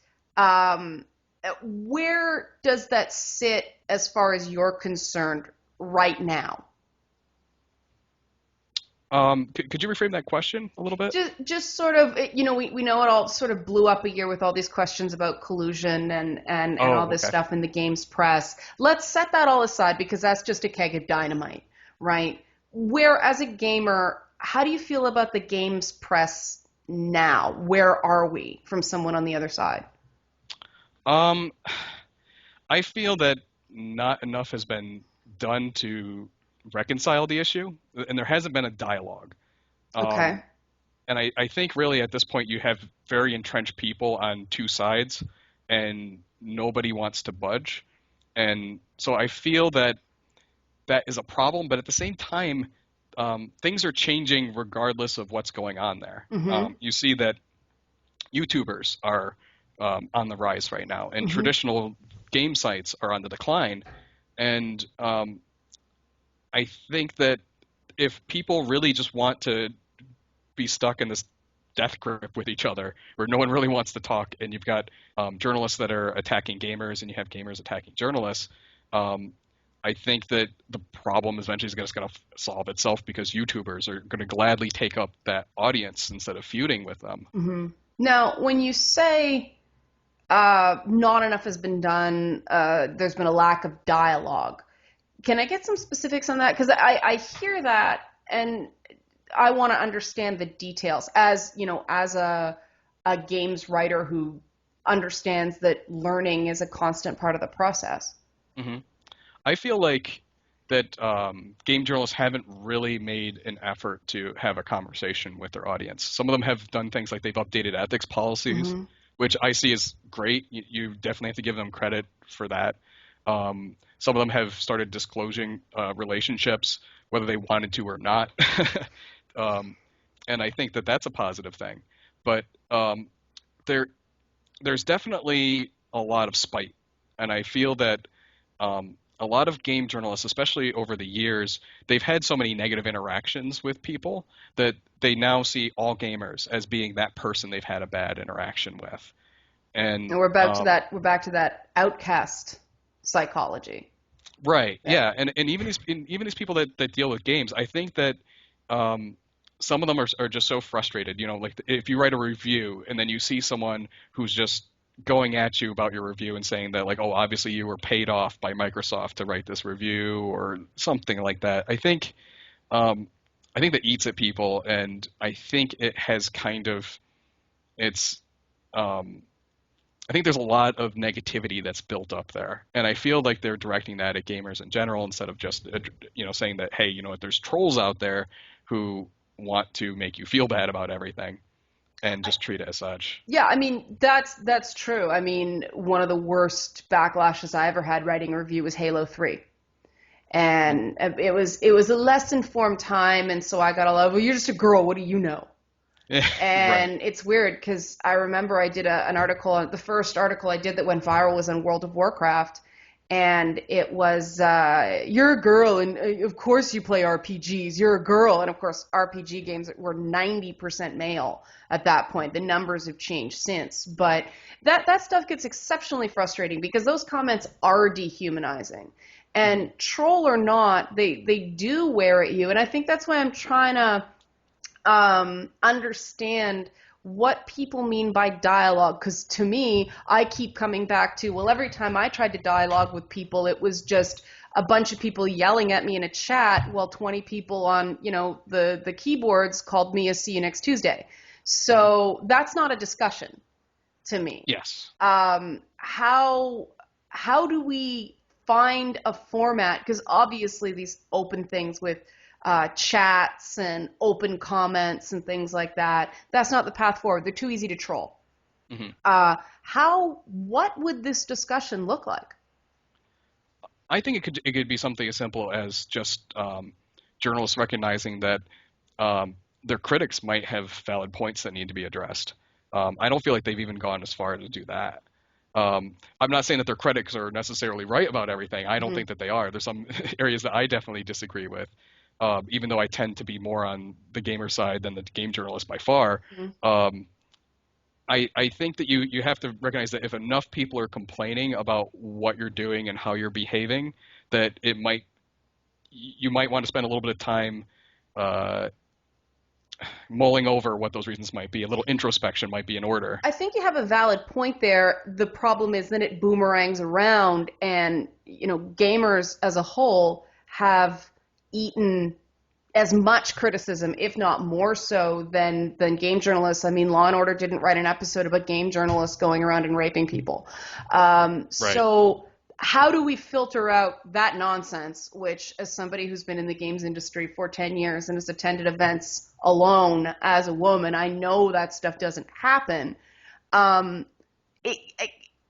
Where does that sit as far as you're concerned right now? Could you reframe that question a little bit? Just sort of, we know it all sort of blew up a year with all these questions about collusion and all this Okay. stuff in the games press. Let's set that all aside, because that's just a keg of dynamite, right? Where, as a gamer, how do you feel about the games press now? Where are we from someone on the other side? Um, I feel that not enough has been done to reconcile the issue, and there hasn't been a dialogue. Okay. Um, and I think really at this point you have very entrenched people on two sides, and nobody wants to budge. And so I feel that that is a problem, but at the same time, things are changing regardless of what's going on there. Mm-hmm. You see that YouTubers are on the rise right now, and Mm-hmm. traditional game sites are on the decline. And I think that if people really just want to be stuck in this death grip with each other, where no one really wants to talk, and you've got journalists that are attacking gamers, and you have gamers attacking journalists, I think that the problem eventually is just going to solve itself, because YouTubers are going to gladly take up that audience instead of feuding with them. Mm-hmm. Now, when you say not enough has been done, there's been a lack of dialogue. Can I get some specifics on that? Because I hear that, and I want to understand the details. As as a games writer who understands that learning is a constant part of the process. hmm I feel like that game journalists haven't really made an effort to have a conversation with their audience. Some of them have done things like they've updated ethics policies, Mm-hmm. which I see as great. You definitely have to give them credit for that. Some of them have started disclosing relationships, whether they wanted to or not. um, and I think that that's a positive thing. But there, there's definitely a lot of spite, and I feel that a lot of game journalists, especially over the years, they've had so many negative interactions with people that they now see all gamers as being that person they've had a bad interaction with. And And we're back to that. We're back to that outcast psychology. Right. Yeah. Yeah. And even these people that deal with games, I think that um, some of them are just so frustrated. You know, like if you write a review and then you see someone who's just going at you about your review and saying that like, oh, obviously you were paid off by Microsoft to write this review or something like that. Um, I think that eats at people, and I think it has kind of it's um, I think there's a lot of negativity that's built up there, and I feel like they're directing that at gamers in general instead of just saying that hey, you know what, there's trolls out there who want to make you feel bad about everything and just treat it as such. Yeah, I mean that's true. I mean, one of the worst backlashes I ever had writing a review was Halo 3. And it was a less informed time, and so I got a lot of, well, you're just a girl, what do you know? Right. And it's weird because I remember I did an article, the first article I did that went viral was on World of Warcraft, and it was, you're a girl, and of course you play RPGs, you're a girl, and of course RPG games were 90% male at that point. The numbers have changed since, but that stuff gets exceptionally frustrating because those comments are dehumanizing. Mhm. And troll or not, they do wear at you, and I think that's why I'm trying to understand what people mean by dialogue. Because to me, I keep coming back to, well, every time I tried to dialogue with people, it was just a bunch of people yelling at me in a chat while 20 people on, the keyboards called me a see you next Tuesday. Mhm. So that's not a discussion to me. Yes. How do we find a format? Because obviously these open things with chats and open comments and things like that, that's not the path forward. They're too easy to troll. Mhm. What would this discussion look like? I think it could be something as simple as just journalists recognizing that their critics might have valid points that need to be addressed. I don't feel like they've even gone as far to do that. I'm not saying that their critics are necessarily right about everything. I don't Hmm. think that they are. There's some areas that I definitely disagree with, even though I tend to be more on the gamer side than the game journalist by far. Hmm. Um, I think that you have to recognize that if enough people are complaining about what you're doing and how you're behaving, that you might want to spend a little bit of time uh, mulling over what those reasons might be. A little introspection might be in order. I think you have a valid point there. The problem is then it boomerangs around, and gamers as a whole have eaten as much criticism, if not more so, than game journalists. I mean, Law and Order didn't write an episode about game journalists going around and raping people. Right. So how do we filter out that nonsense, which, as somebody who's been in the games industry for 10 years and has attended events alone as a woman, I know that stuff doesn't happen. Um,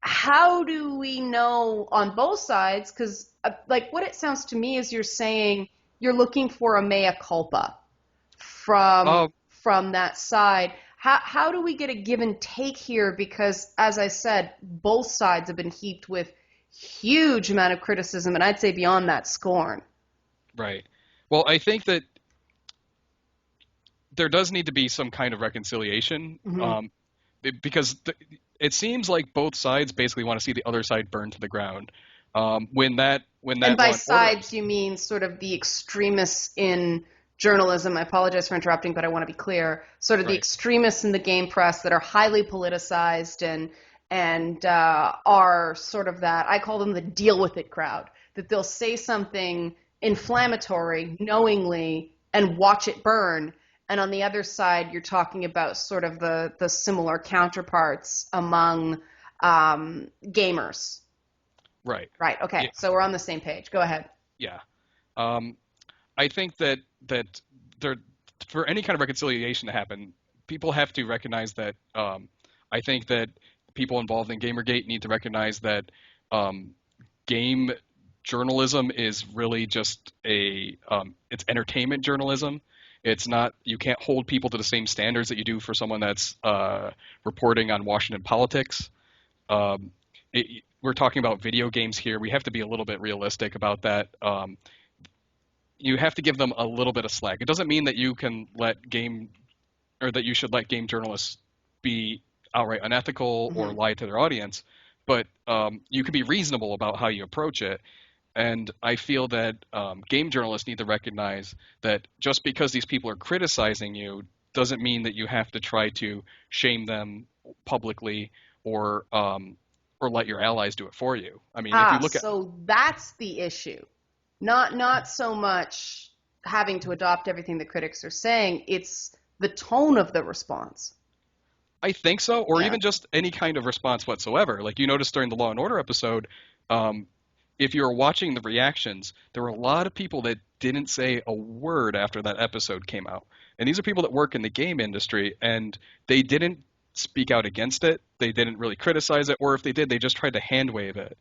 how do we know on both sides? Because, like, what it sounds to me is you're saying you're looking for a mea culpa from Uh, from that side. How do we get a give and take here? Because, as I said, both sides have been heaped with huge amount of criticism, and I'd say beyond that, scorn. right. Well, I think that there does need to be some kind of reconciliation, Hmm. because it seems like both sides basically want to see the other side burned to the ground. When And that by Law and Order sides, you mean sort of the extremists in journalism. I apologize for interrupting, but I want to be clear. Sort of the right, extremists in the game press that are highly politicized and are sort of that, I call them the deal with it crowd. That they'll say something inflammatory knowingly and watch it burn. And on the other side, you're talking about sort of the similar counterparts among gamers. right, Right. Okay. yeah, So we're on the same page. Go ahead. yeah. Um, I think that there, for any kind of reconciliation to happen, people have to recognize that. I think that people involved in Gamergate need to recognize that um, game journalism is really just it's entertainment journalism. It's not, you can't hold people to the same standards that you do for someone that's reporting on Washington politics. Um, we're talking about video games here. We have to be a little bit realistic about that. You have to give them a little bit of slack. It doesn't mean that you can let game or that you should let game journalists be outright unethical or Hmm. lie to their audience. but you can be reasonable about how you approach it. And I feel that game journalists need to recognize that just because these people are criticizing you doesn't mean that you have to try to shame them publicly or let your allies do it for you. I mean, if you look at So that's the issue. Not so much having to adopt everything the critics are saying, it's the tone of the response. I think so, or Yeah. even just any kind of response whatsoever. Like you noticed during the Law and Order episode, um, if you were watching the reactions, there were a lot of people that didn't say a word after that episode came out. And these are people that work in the game industry, and they didn't speak out against it. They didn't really criticize it, or if they did, they just tried to hand wave it.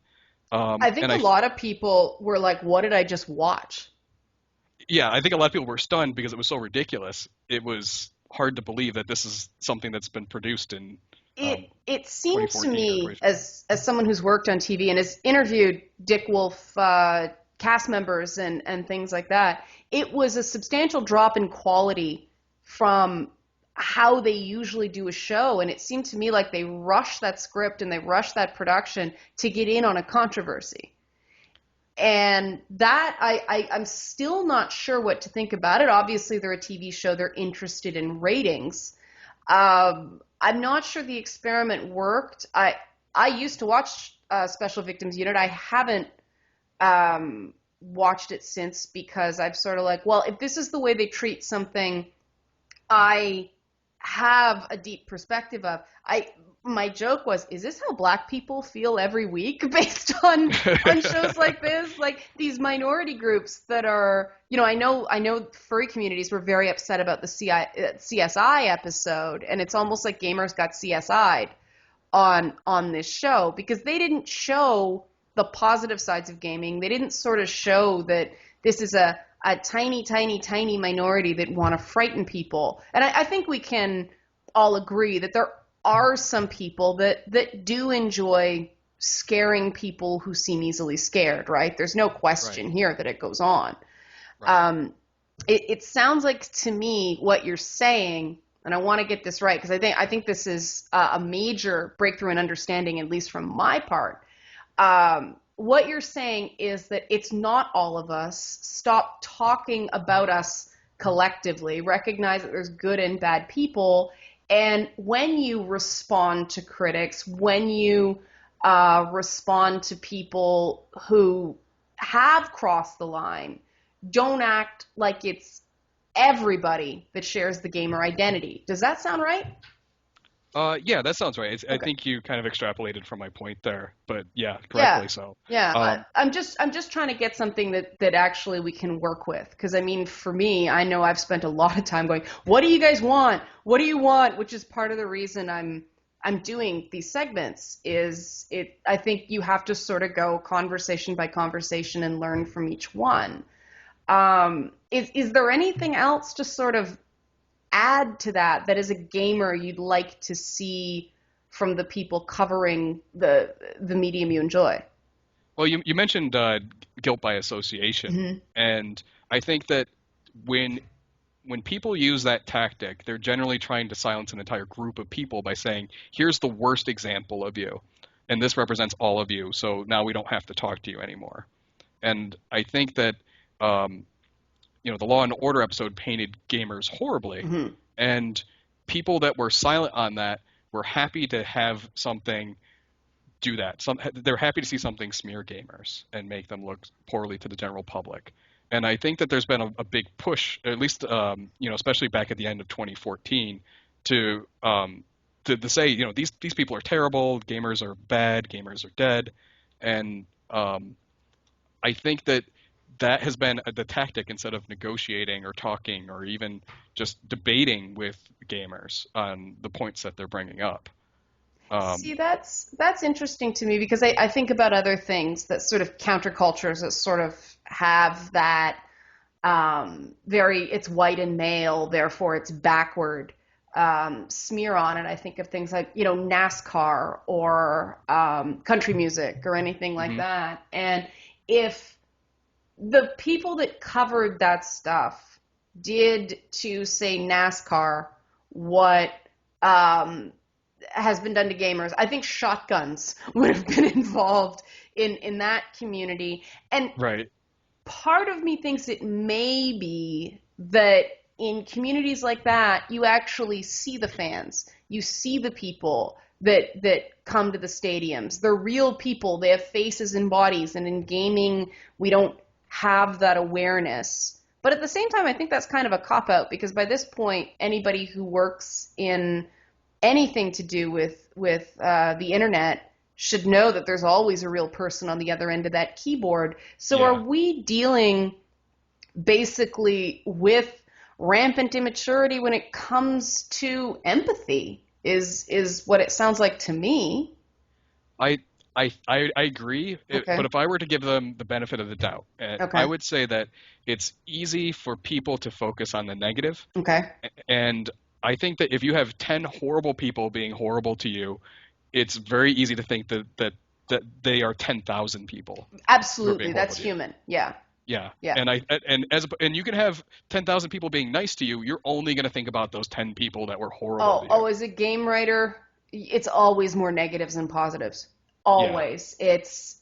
I think And a lot of people were like, what did I just watch? yeah, I think a lot of people were stunned because it was so ridiculous. It was hard to believe that this is something that's been produced in It seems to 2014 or me, 20. as someone who's worked on TV and has interviewed Dick Wolf cast members and things like that, it was a substantial drop in quality from how they usually do a show. And it seemed to me like they rushed that script and they rushed that production to get in on a controversy. And that I'm still not sure what to think about it. Obviously, they're a TV show. They're interested in ratings. I'm not sure the experiment worked. I used to watch Special Victims Unit. I haven't watched it since because I'm sort of like, well, if this is the way they treat something I have a deep perspective of. My joke was, is this how Black people feel every week based on shows like this? Like these minority groups that are, I know furry communities were very upset about the CSI episode, and it's almost like gamers got CSI'd on this show because they didn't show the positive sides of gaming. They didn't sort of show that this is a tiny, tiny, tiny minority that want to frighten people. And I think we can all agree that there are some people that do enjoy scaring people who seem easily scared, right? There's no question here that it goes on. Right. It sounds like to me what you're saying, and I want to get this right because I think this is a major breakthrough in understanding, at least from my part. What you're saying is that it's not all of us. Stop talking about us collectively. Recognize that there's good and bad people. And when you respond to critics, when you respond to people who have crossed the line, don't act like it's everybody that shares the gamer identity. Does that sound right? Yeah, that sounds right. Okay. I think you kind of extrapolated from my point there, but yeah, correctly so. Yeah. I'm just trying to get something that actually we can work with. Because I mean, for me, I know I've spent a lot of time going, what do you guys want? What do you want? Which is part of the reason I'm doing these segments. I think you have to sort of go conversation by conversation and learn from each one. Is there anything else to sort of add to that as a gamer you'd like to see from the people covering the medium you enjoy? Well, you mentioned guilt by association, Mm-hmm. and I think that when people use that tactic, they're generally trying to silence an entire group of people by saying, here's the worst example of you, and this represents all of you, so now we don't have to talk to you anymore. And I think that the Law and Order episode painted gamers horribly, Mm-hmm. and people that were silent on that were happy to have something do that. They're happy to see something smear gamers and make them look poorly to the general public. And I think that there's been a big push, at least especially back at the end of 2014, to say these people are terrible, gamers are bad, gamers are dead, and I think that has been the tactic instead of negotiating or talking or even just debating with gamers on the points that they're bringing up. See, that's interesting to me because I think about other things that sort of countercultures that sort of have that it's white and male, therefore it's backward smear on it. I think of things like, NASCAR or country music or anything like Mm-hmm. that. And if the people that covered that stuff did to, say, NASCAR what has been done to gamers. I think shotguns would have been involved in that community. And Right. part of me thinks it may be that in communities like that, you actually see the fans. You see the people that come to the stadiums. They're real people. They have faces and bodies. And in gaming, we don't have that awareness. But at the same time, I think that's kind of a cop-out because by this point, anybody who works in anything to do with the internet should know that there's always a real person on the other end of that keyboard. So Yeah. are we dealing basically with rampant immaturity when it comes to empathy? Is what it sounds like to me. I I agree, Okay. but if I were to give them the benefit of the doubt, I Okay. would say that it's easy for people to focus on the negative, Okay. and I think that if you have 10 horrible people being horrible to you, it's very easy to think that they are 10,000 people who are being Absolutely. horrible That's to you. human. Yeah. Yeah, Yeah. and you can have 10,000 people being nice to you. You're only going to think about those 10 people that were horrible Oh, to you. oh, as a game writer, it's always more negatives than positives. Yeah, Always. It's,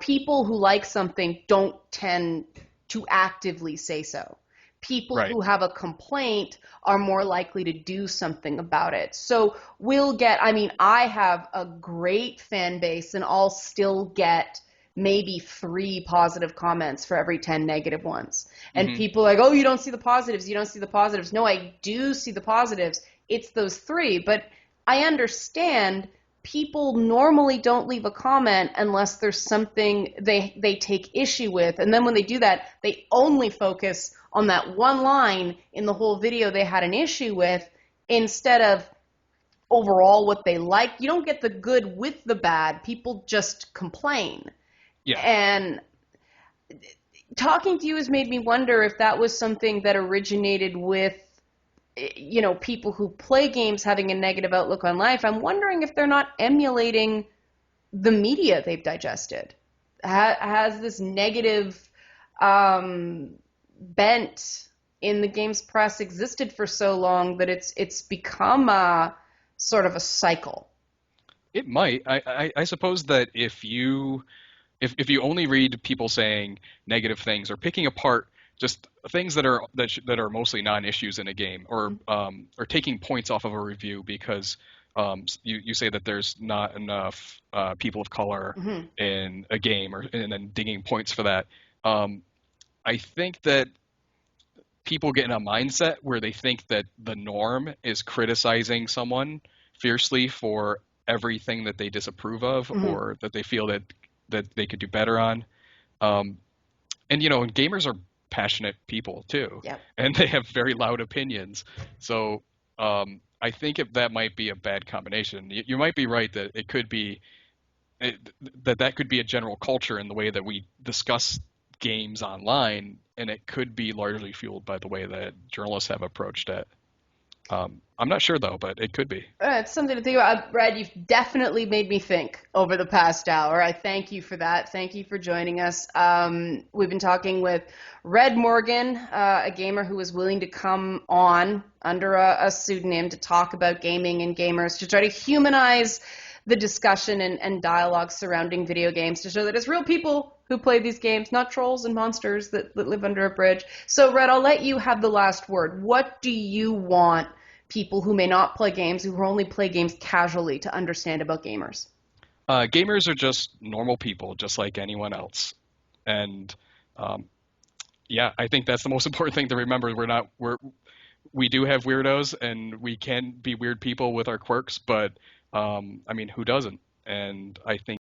people who like something don't tend to actively say so. People right. who have a complaint are more likely to do something about it. So I have a great fan base and I'll still get maybe 3 positive comments for every 10 negative ones. And Hmm. people are like, oh, you don't see the positives. You don't see the positives. No, I do see the positives. It's those 3. But I understand people normally don't leave a comment unless there's something they take issue with. And then when they do that, they only focus on that one line in the whole video they had an issue with instead of overall what they like. You don't get the good with the bad. People just complain. Yeah. And talking to you has made me wonder if that was something that originated with people who play games having a negative outlook on life. I'm wondering if they're not emulating the media they've digested. Has this negative bent in the games press existed for so long that it's become a sort of a cycle? It might. I suppose that if you only read people saying negative things or picking apart just things that are mostly non-issues in a game, or taking points off of a review because you say that there's not enough people of color Mm-hmm. in a game, and then digging points for that. Um, I think that people get in a mindset where they think that the norm is criticizing someone fiercely for everything that they disapprove of Mm-hmm. or that they feel that they could do better on. Um, and gamers are passionate people too, Yep. and they have very loud opinions. So I think if that might be a bad combination. You might be right that it could be it, that could be a general culture in the way that we discuss games online, and it could be largely fueled by the way that journalists have approached it. I'm not sure though, but it could be. It's something to think about. Brad, you've definitely made me think over the past hour. I thank you for that. Thank you for joining us. We've been talking with Red Morgan, a gamer who was willing to come on under a pseudonym to talk about gaming and gamers, to try to humanize the discussion and dialogue surrounding video games, to show that it's real people who play these games, not trolls and monsters that live under a bridge. So, Red, I'll let you have the last word. What do you want people who may not play games, who only play games casually, to understand about gamers? Gamers are just normal people, just like anyone else, and um, yeah, I think that's the most important thing to remember. We do have weirdos, and we can be weird people with our quirks, but I mean, who doesn't? And I think